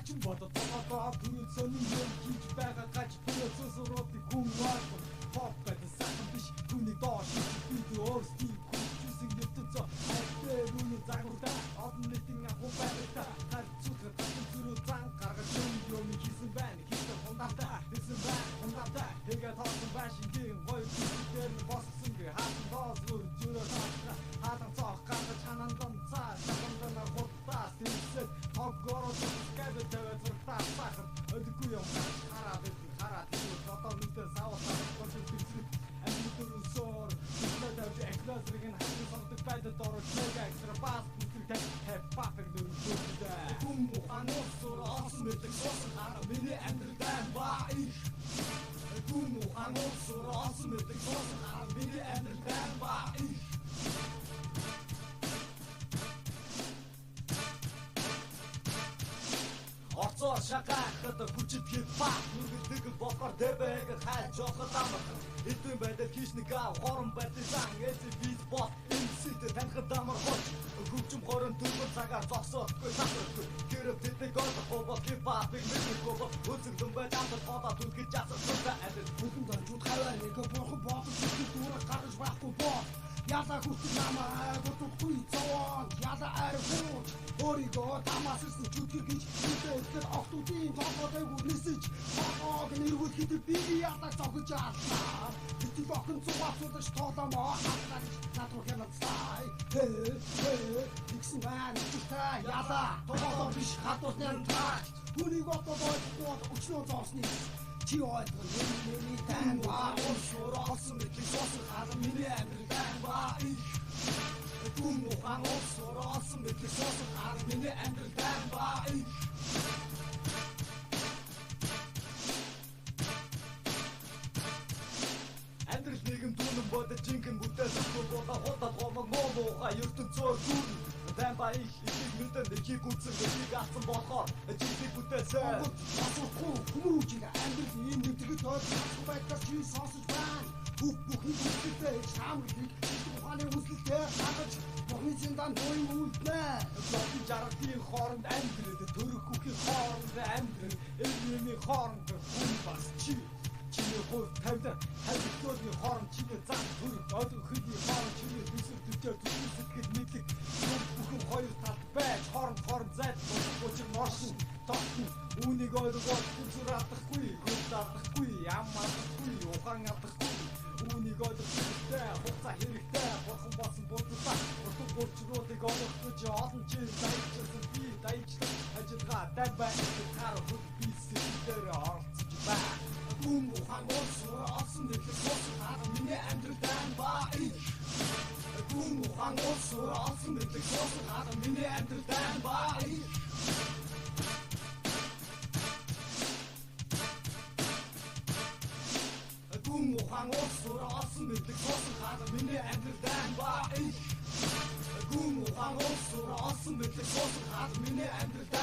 Хачин бодо тоогоо түрүүл сонин юм хийж байгаа гаж бүрээ цэсруудыг хүн ваа pop байдаг сайхан биш түүний доош бид өөрсдийн хүчсэн дэвтцээ хайртай үнэ загвартай олон нийтийн ахуй байдаг харцуухад зүрх зан гаргаж юм хийсэн байна хийсэн хундаатай хийсэн байна хундаатай тэгээ тоосон байшингийн гоё зүйлээр боссон гэ хаан доос зүрх хаан цаах гаргаж ханандан цаа шамдана хотта сэлсэт тоггороо скабэтэй зуртаа сахар өдгөө юм хараад одоо нүдээ савтаа амтүрэн сор надад экстрасрыг нь хатсан сондог байдаг дорож нэг экстра бас бүтэц хэппафер дүрдээ хүн аносор асан мэдэг сосон хараа миний амьдрал ба их хүн аносор асан мэдэг сосон хараа миний амьдрал ба их Орцоо шахахад хүчит хипхоп нүгэлдэг бокор дэбэг хайж жоохот амх эдэн байдаг хишника хорон байдаг эсвис бот инсит танхад амар хот хөвчм хорон төрмөр цагаар зогсоохгүй тасрахгүй гэрв тэдэг гол хобо хипхоп мэгмэг гол үзэгдэн байдаг хобо түлхэж асуусан адил бүхэн донжууд хаваа нэг бурхан боот зүрх гаргаж байхгүй боо Яла хүсэл намаа готгүй цаон яла архуу өөрийгөө тамаасан чүтгэр гэж үдээр охтуудын тоогоог үнэсэж тоогоог нэрвүүлэхэд би яла зогж аалаа бид охин цугацуулж тооломоо хатнаа надад хянацтай тэгсэн байна чигтэй яла тоогоо биш хатуусны таач хүнийг отоодоо өчнөө зоосны Чи ойлгох миний тань ба уусроосон мэт сосон хараа миний амьдрал ба их Хүн уусроосон мэт сосон хараа миний амьдрал ба их Амьдрал нэгэн дүүнэн бодож жинхэнэ бүтээсэн бодлоо хотод гомог моо ертөнц зөөр дүүн Бэмба их мэдэн дэхийг үтсэн дэхийг асан болохоор жинхэнэ бүтээсэн Хүмүүжиг амьдрал ийм нэгтгэж тооцсон байдлаар чи сонсож байна. Бүхэн бүхэлдээ шамрыг ухааны үслэлтэй хагаж бохны зиндан бой үлднэ. Зовлон жаргалтын хооронд амьдрал төрөх хүүхийн хооронд амьдрал элмийн хооронд хүн бас чиний хөл тавьдаг хайрцагтны хооронд чиний зан төрөх одон хөдний хооронд чиний төсөв төчөө зүсгэд мэдлэг бүхэн хоёр талд байж хооронд зайд учир норсон тохтон үүнийг ойлгоод зүр алдахгүй хөл алдахгүй ям алдахгүй ухаан алдахгүй үүнийг ойлгохтой хугацаа хэрэгтэй бурхан болсон бодолтой утга учруудыг ойлгох олон жил дайчсан би дайчлах ажиллагаа давбай хараа хөл бисээр оролцож байна Хүн ухаан олсон нэхлэх сосон хараа миний амьдрал ба их Хүн ухаан олсон нэхлэх сосон хараа миний амьдрал ба их Хүн ухаан олсон нэхлэх сосон хараа миний амьдрал ба их Хүн ухаан олсон нэхлэх сосон хараа миний амьдрал